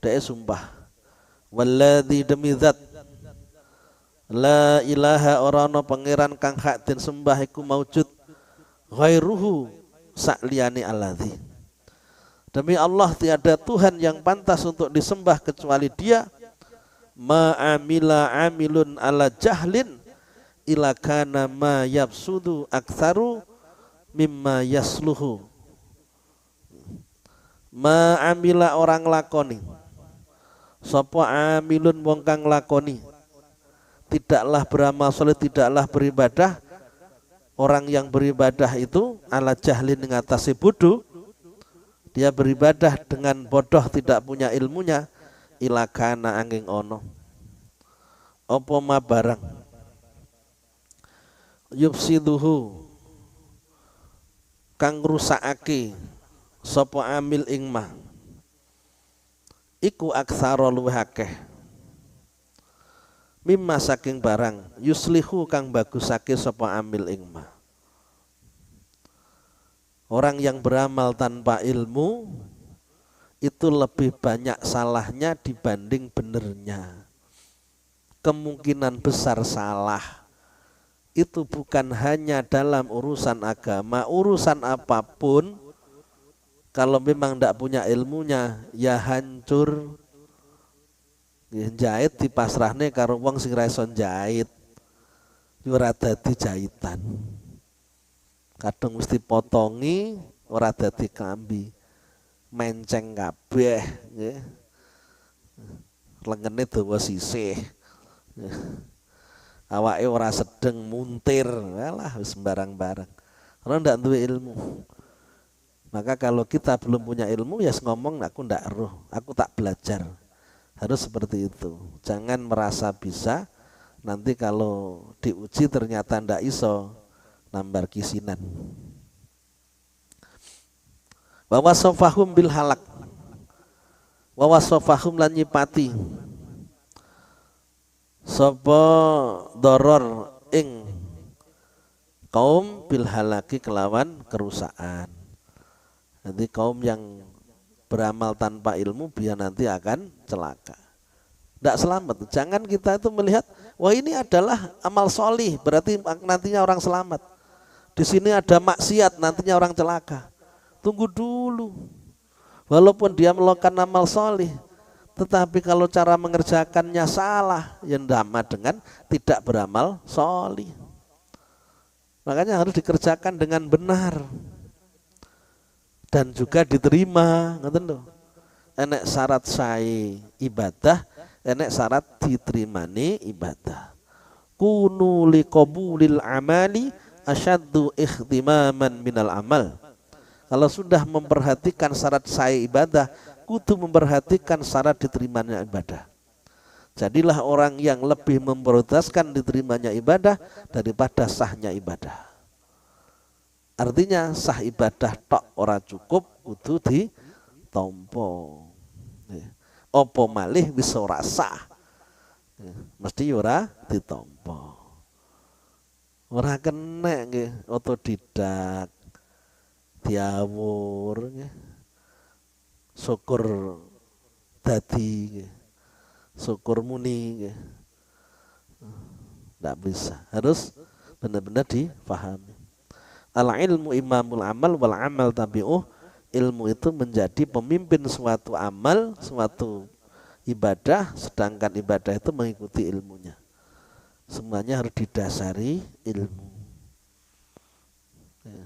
dia sumpah, walladzi demi zat la ilaha orana pangeran kang hak den sembah iku maujud khairuhu sakliyane alladzi, demi Allah tiada Tuhan yang pantas untuk disembah kecuali Dia, ma'amila amilun ala jahlin ila kana ma yafsudu aktsaru mimma yasluhu. Ma amila orang lakoni, sapa amilun wong kang lakoni, tidaklah beramal saleh, tidaklah beribadah. Orang yang beribadah itu ala jahlin ing atase bodoh, dia beribadah dengan bodoh, tidak punya ilmunya, ila kana angin ono apa ma barang yufsiduhu kang rusakake sapa amil ing ma iku aksara luwih akeh mimma saking barang yuslihu kang bagusake sapa amil ing ma. Orang yang beramal tanpa ilmu itu lebih banyak salahnya dibanding benernya. Kemungkinan besar salah itu bukan hanya dalam urusan agama, urusan apapun. Kalau memang tidak punya ilmunya ya hancur. Jahit dipasrahne karo wong sing ra iso jahit, yo ora dadi jahitan. Kadang mesti potongi ora dadi kambi, menceng kabeh nggih. Lengene dawa sisih. Awake ora sedeng muntir, alah wis sembarang-barang. Karena ndak duwe ilmu. Maka kalau kita belum punya ilmu ya ngomong aku ndak roh, aku tak belajar. Harus seperti itu. Jangan merasa bisa, nanti kalau diuji ternyata ndak iso, nambar kisinan. Wa wasafahum bil halak. Wa wasafahum lan nyipati sapa doror ing kaum bil halaki kelawan kerusakan. Nanti kaum yang beramal tanpa ilmu biar nanti akan celaka, tidak selamat. Jangan kita itu melihat wah ini adalah amal solih berarti nantinya orang selamat. Di sini ada maksiat nantinya orang celaka. Tunggu dulu. Walaupun dia melakukan amal solih, tetapi kalau cara mengerjakannya salah, yang sama dengan tidak beramal solih. Makanya harus dikerjakan dengan benar dan juga diterima. Ngoten lho. Enek syarat sae ibadah, enek syarat diterimane ibadah. Kunu liqabulil amali asyaddu ikhtimaman minal amal. Kalau sudah memperhatikan syarat sae ibadah, kudu memperhatikan syarat diterimanya ibadah. Jadilah orang yang lebih memprioritaskan diterimanya ibadah daripada sahnya ibadah. Artinya sah ibadah tok ora cukup, kudu ditampa. Apa malih wis ora sah. Mesti ora ditampa. Ora kena nggih otodidak, diawur nggih. syukur dadi, syukur muni, tidak bisa. Harus benar-benar difahami. Al ilmu imamul amal wal amal tabi'uh. Ilmu itu menjadi pemimpin suatu amal, suatu ibadah, sedangkan ibadah itu mengikuti ilmunya. Semuanya harus didasari ilmu. Ya.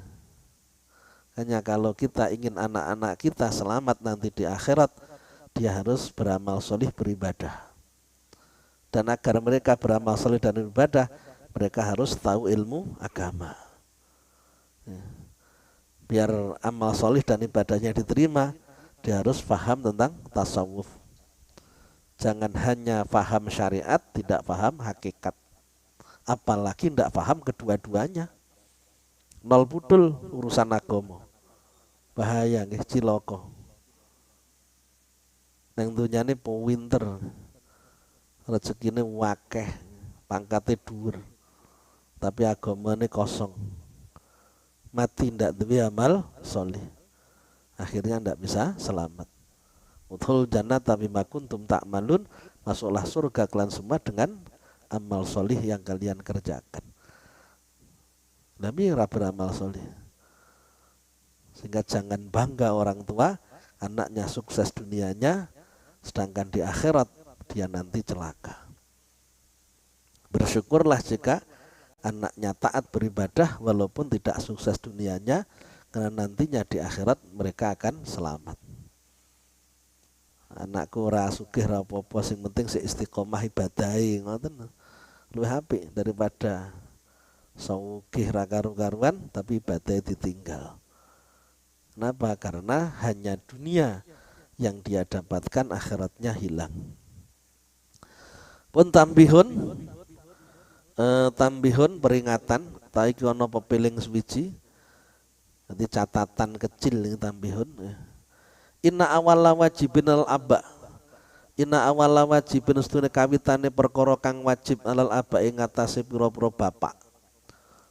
Hanya kalau kita ingin anak-anak kita selamat nanti di akhirat, dia harus beramal solih, beribadah. Dan agar mereka beramal solih dan beribadah, mereka harus tahu ilmu agama. Ya. Biar amal solih dan ibadahnya diterima, dia harus paham tentang tasawuf. Jangan hanya paham syariat, tidak paham hakikat. Apalagi tidak paham kedua-duanya. Nol budul urusan agama. Bahaya nggih, cilaka. Nang dunyane pinter. Rezekine wakeh, pangkate dhuwur. Tapi agamane kosong. Mati ndak duwe amal soleh. Akhirnya ndak bisa selamat. Udkhul jannata bima kuntum ta'malun, masuklah surga kalian semua dengan amal soleh yang kalian kerjakan. Nabi beramal soleh. Sehingga jangan bangga orang tua anaknya sukses dunianya, sedangkan di akhirat dia nanti celaka. Bersyukurlah jika anaknya taat beribadah walaupun tidak sukses dunianya, karena nantinya di akhirat mereka akan selamat. Anakku ora sugih ora apa-apa, sing penting sik istiqomah ibadahi, ngoten. Luwih apik daripada sugih ra karu-karuan tapi ibadah ditinggal. Kenapa? Karena hanya dunia yang dia dapatkan, akhiratnya hilang. Pun tambihun peringatan, ta iki ana pepiling suwiji. Nanti catatan kecil ini tambihun. Inna awala wajibin al abba. Inna awala wajibin sedune kawitane perkara kang wajib alal abba ing atase pira-pira bapak.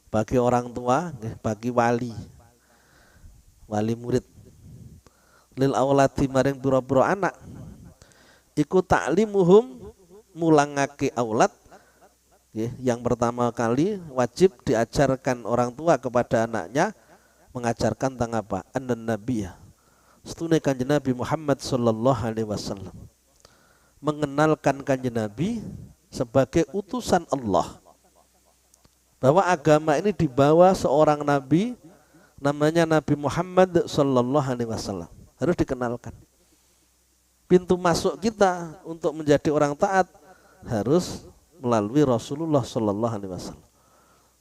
Bagi orang tua, bagi wali murid. Lil awladi maring pira-pira anak. Iku ta'limuhum, mulangake aulad. Yang pertama kali wajib diajarkan orang tua kepada anaknya, mengajarkan tentang apa? Annan nabiyya, setune kanjeng Nabi Muhammad sallallahu alaihi wasallam, mengenalkan kanjeng Nabi sebagai utusan Allah, bahwa agama ini dibawa seorang nabi namanya Nabi Muhammad sallallahu alaihi wasallam, harus dikenalkan. Pintu masuk kita untuk menjadi orang taat harus melalui Rasulullah sallallahu alaihi wasallam.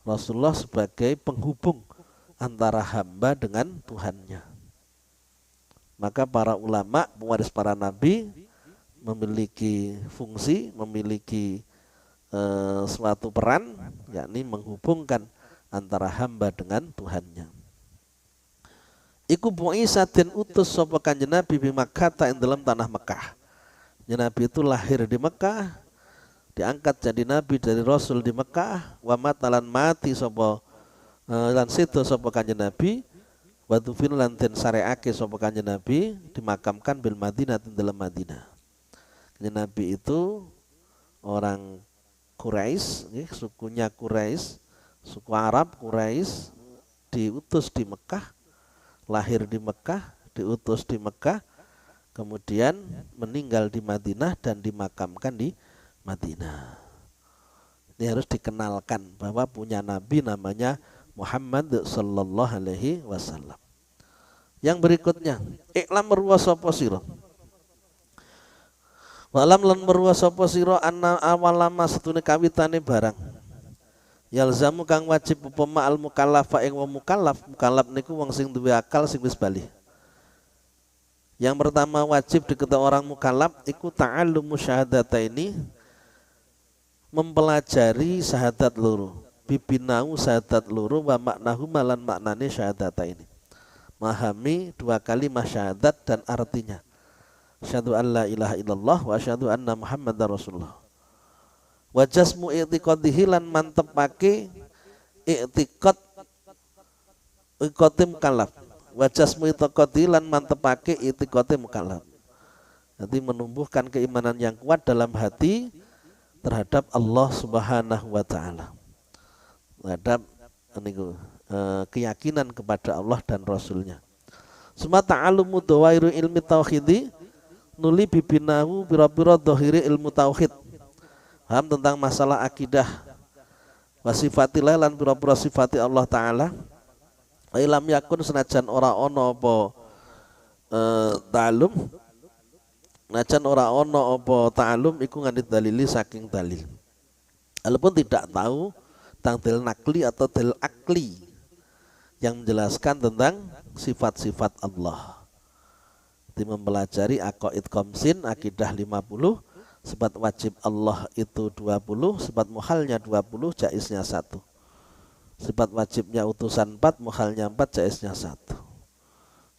Rasulullah sebagai penghubung antara hamba dengan Tuhannya. Maka para ulama, pewaris para nabi, memiliki fungsi, memiliki suatu peran, yakni menghubungkan antara hamba dengan Tuhannya. Iku bu'isa den utus sapa kanjeng Nabi bi Makkah ing dalam tanah Mekah. Nabi itu lahir di Mekah, diangkat jadi nabi dari Rasul di Mekah, wa matalan mati sapa lan situ sapa kanjeng Nabi, wa tufin lan den sareake sapa kanjeng Nabi, dimakamkan bil Madinah dalam Madinah. Kanjeng Nabi itu orang Quraisy, sukunya Quraisy, suku Arab Quraisy, diutus di Mekah, lahir di Mekah, diutus di Mekah, kemudian meninggal di Madinah dan dimakamkan di Madinah. Ini harus dikenalkan bahwa punya nabi namanya Muhammad sallallahu alaihi wasallam. Yang berikutnya, iklam merwa sapa sira. Walam lan merwa sapa sira anna awalama setune kawitane barang. Yalzamu kang wajib upama al mukallafa ing wong mukallaf. Mukallaf niku wong sing duwe akal, sing wis bali. Yang pertama wajib diketahui orang mukallaf iku ta'allumu syahadataini, mempelajari syahadat loro, bibinau syahadat loro, wa maknahu malan maknane syahadataini, memahami dua kalimat syahadat dan artinya. Asyhadu an la ilaha illallah wa asyhadu anna muhammadar rasulullah. Wa jasmu i'tiqadihi lan mantepake i'tiqad mukallaf. wa jasmu itaqati lan mantepake itiqate mukallaf. Nanti menumbuhkan keimanan yang kuat dalam hati terhadap Allah Subhanahu wa taala. Terhadap keyakinan kepada Allah dan Rasulnya. Suma ta'alumu dawairu ilmi tauhidi nuli bibinahu biro-biro dohiri ilmu tauhid. Paham tentang masalah akidah wasifatilah lan biro-biro sifati Allah Ta'ala. Ilam yakun senajan ora ono apa ta'alum, senajan ora ono apa ta'alum iku ngandit dalili saking dalil. Walaupun tidak tahu tentang dalil nakli atau dalil akli yang menjelaskan tentang sifat-sifat Allah. Di mempelajari aqaid komsin, akidah 50, sifat wajib Allah itu 20, sifat muhalnya 20, jaiznya 1. Sifat wajibnya utusan 4, muhalnya 4, jaiznya 1.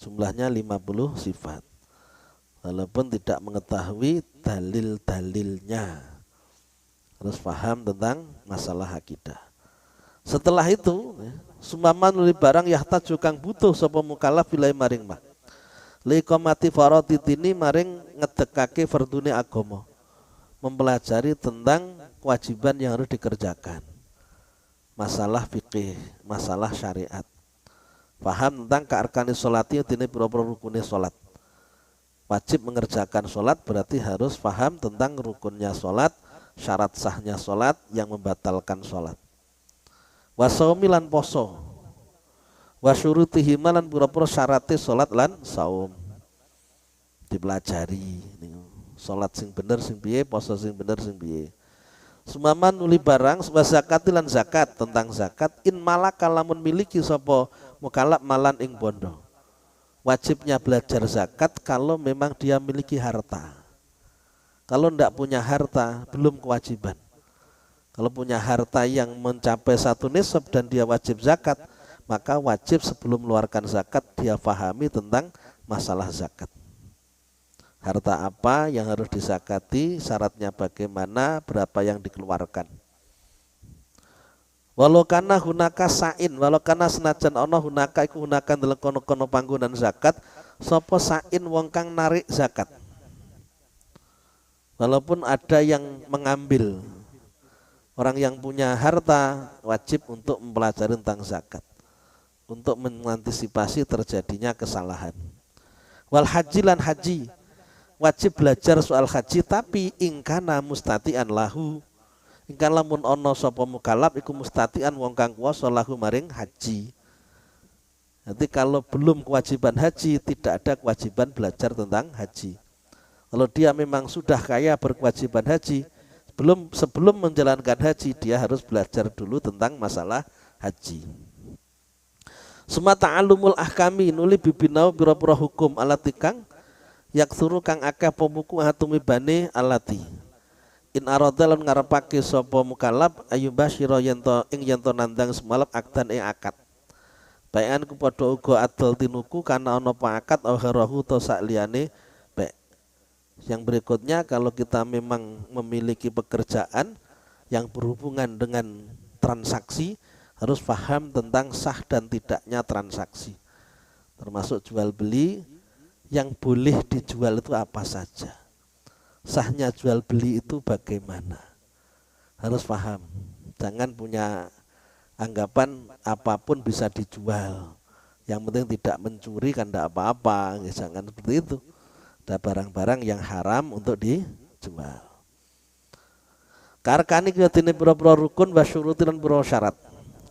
Jumlahnya 50 sifat. Walaupun tidak mengetahui dalil-dalilnya, harus paham tentang masalah akidah. Setelah itu, sumaman nuli barang yahtaju kang butuh sapa mukallaf bilai maring mah. Liqamati faradidini maring ngedekake fardune agama. Mempelajari tentang kewajiban yang harus dikerjakan. Masalah fikih, masalah syariat. Paham tentang kearkanis sholati dene pira-pira rukune salat. Wajib mengerjakan salat berarti harus paham tentang rukunnya salat, syarat sahnya salat, yang membatalkan salat. Wa shaumi lan poso. Wa syurutihi lan pira-pira syarate salat lan saum. Dipelajari salat sing bener sing piye, poso sing bener sing piye. Sumaman nuli barang wa zakati lan zakat, tentang zakat in malaka lamun miliki sapa mukallaf malan ing bondo. Wajibnya belajar zakat kalau memang dia miliki harta. Kalau ndak punya harta belum kewajiban. Kalau punya harta yang mencapai 1 nisab dan dia wajib zakat, maka wajib sebelum mengeluarkan zakat dia pahami tentang masalah zakat. Harta apa yang harus disakati, syaratnya bagaimana, berapa yang dikeluarkan. Walau kana hunaka sain, walau kana senajan ana hunaka iku hunakan dalam kono-kono panggonan zakat, sapa sain wong kang narik zakat. Walaupun ada yang mengambil, orang yang punya harta wajib untuk mempelajari tentang zakat, untuk mengantisipasi terjadinya kesalahan. Wal haji lan haji, wajib belajar soal haji, tapi ingkana mustati'an lahu, ingkana lamun ono sapa mukallaf iku mustati'an wong kang kuwasa lahu maring haji. Nanti kalau belum kewajiban haji, tidak ada kewajiban belajar tentang haji. Kalau dia memang sudah kaya berkewajiban haji, sebelum menjalankan haji dia harus belajar dulu tentang masalah haji. Suma ta'allumul ahkami nuli bibinau pira-pira hukum alatikang yak suruh kang akeh pemuku hatumi bane alati. In arada lan ngarepake sapa mukallaf ayubasyira yento ing yento nandang semalap akdan ing akad. Bayan kepada uga adol tinuku kana ana apa akad au harahu to sak liyane baik. Yang berikutnya, kalau kita memang memiliki pekerjaan yang berhubungan dengan transaksi, harus paham tentang sah dan tidaknya transaksi. Termasuk jual beli, yang boleh dijual itu apa saja. Sahnya jual beli itu bagaimana. Harus paham. Jangan punya anggapan apapun bisa dijual. Yang penting tidak mencuri kan tidak apa-apa. Jangan seperti itu. Ada barang-barang yang haram untuk dijual. Karkani kene pira-pira rukun wa syurutin lan pira syarat.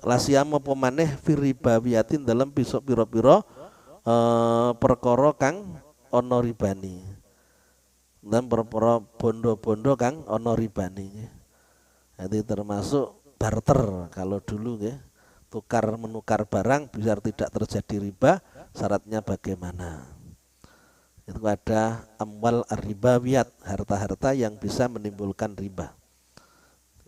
Lasiyama pemaneh firibawiyatin dalam pisok pira-pira perkara kang ana ribani. Dan perkara bondo-bondo kang ana ribani. Jadi termasuk barter kalau dulu ya. Tukar menukar barang biar tidak terjadi riba, syaratnya bagaimana? Itu ada amwal ar-ribawiyat, harta-harta yang bisa menimbulkan riba.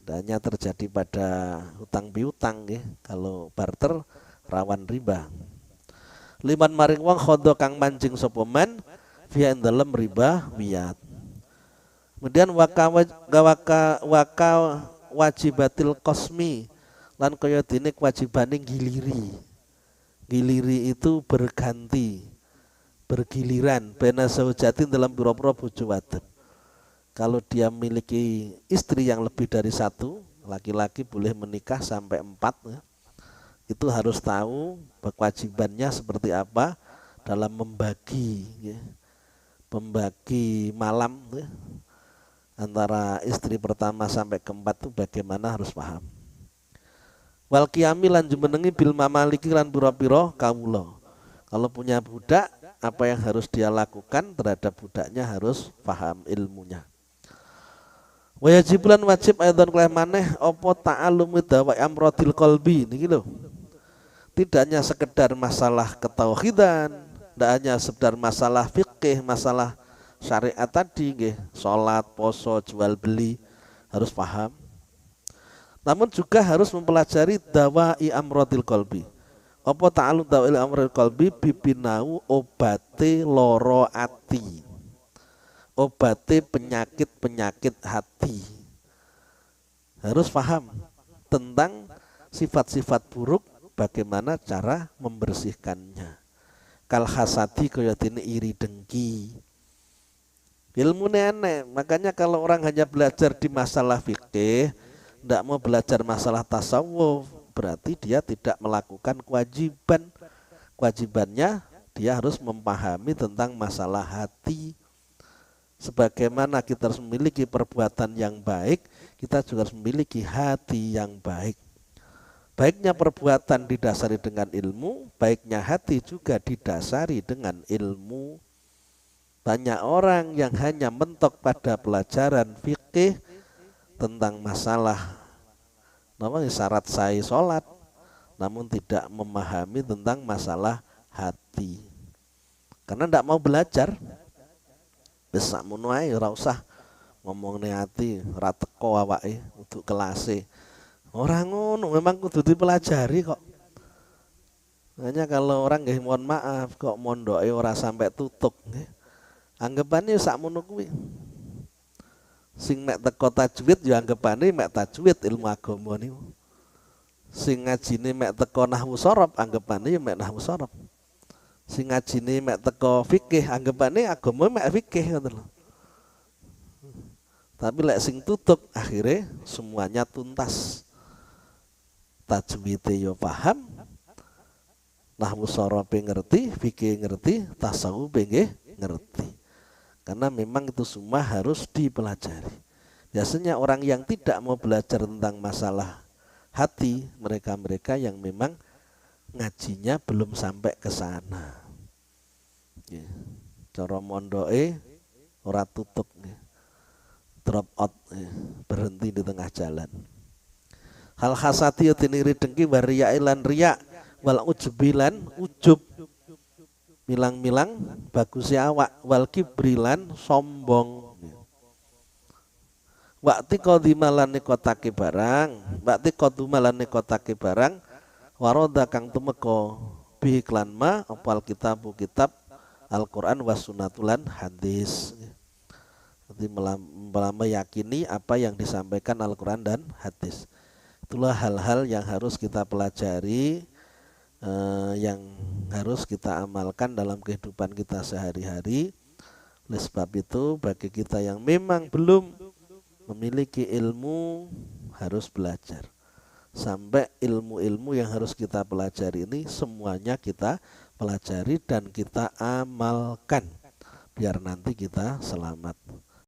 Tidak hanya terjadi pada hutang piutang ya, kalau barter rawan riba. Liman maring wong khodo kang mancing sapa man via dalam riba wiyat. Kemudian waka wajibatil qasmi lan kaya dene kewajibane giliri. Giliri itu berganti, bergiliran, bena zaujatin dalam pira-pira bojo wadon. Kalau dia memiliki istri yang lebih dari satu, laki-laki boleh menikah sampai 4 ya. Itu harus tahu kewajibannya seperti apa dalam membagi ya, membagi malam ya, antara istri pertama sampai keempat itu bagaimana harus paham. Wal qiyami lan jumenengi bil mamaliki lan pira-pira kawula. Kalau punya budak, apa yang harus dia lakukan terhadap budaknya harus paham ilmunya. Wajib lan wajib aidan kalih maneh apa ta'allum dawa amradil qalbi niki lho. Tidak hanya sekedar masalah ketauhidan, tidak hanya sekedar masalah fikih, masalah syariat tadi nggih, salat, poso, jual beli harus paham. Namun juga harus mempelajari dawai amradil qalbi. Apa ta'allum dawai amradil qalbi bibinau obate loro ati. Obate penyakit-penyakit hati. Harus paham tentang sifat-sifat buruk, bagaimana cara membersihkannya. Kal hasadi kaya dene iri dengki. Ilmu nenek, makanya kalau orang hanya belajar di masalah fikih, tidak mau belajar masalah tasawuf, berarti dia tidak melakukan kewajiban. Kewajibannya dia harus memahami tentang masalah hati. Sebagaimana kita harus memiliki perbuatan yang baik, kita juga harus memiliki hati yang baik. Baiknya perbuatan didasari dengan ilmu, baiknya hati juga didasari dengan ilmu. Banyak orang yang hanya mentok pada pelajaran fikih tentang masalah syarat sahih sholat, namun tidak memahami tentang masalah hati. Karena tidak mau belajar. Wis sakmono ae ora usah ngomongne ati, ora teko awake untuk kelase. Ora ngono, memang kudu dipelajari kok. Makanya kalau orang nggih mohon maaf kok mondoke ora sampai tutuk nggih. Anggapane sakmono kuwi. Sing mek teko tajwid ya anggapane mek tajwid ilmu agama niku. Sing ngajine mek teko nahwu sharaf anggapane ya mek nahwu sharaf. Sing ngajine mek teko fikih anggapane agama mek fikih ngoten lho. Tapi lek sing tutup akhirnya semuanya tuntas. Tajwide yo paham, nahwu sharafe ngerti, fikih ngerti, tasawuf nggih ngerti. Karena memang itu semua harus dipelajari. Biasanya orang yang tidak mau belajar tentang masalah hati, mereka-mereka yang memang ngajinya belum sampai ke sana. Cara mondoke ora tutup, drop out, berhenti di tengah jalan. Hal hasati tiniri dengki waria ilan riya wal ujubilan ujub milang-milang bagusnya awak wal kibrilan sombong. Waktu kodimalane kotake barang, waktu kodumalane kotake barang, waroda kang tumeko bihiklan ma opal kitabu kitab Al-Quran was sunatulan hadis. Jadi meyakini apa yang disampaikan Al-Quran dan hadis. Itulah hal-hal yang harus kita pelajari, yang harus kita amalkan dalam kehidupan kita sehari-hari. Oleh sebab itu bagi kita yang memang belum memiliki ilmu harus belajar. Sampai ilmu-ilmu yang harus kita pelajari ini semuanya kita pelajari dan kita amalkan biar nanti kita selamat.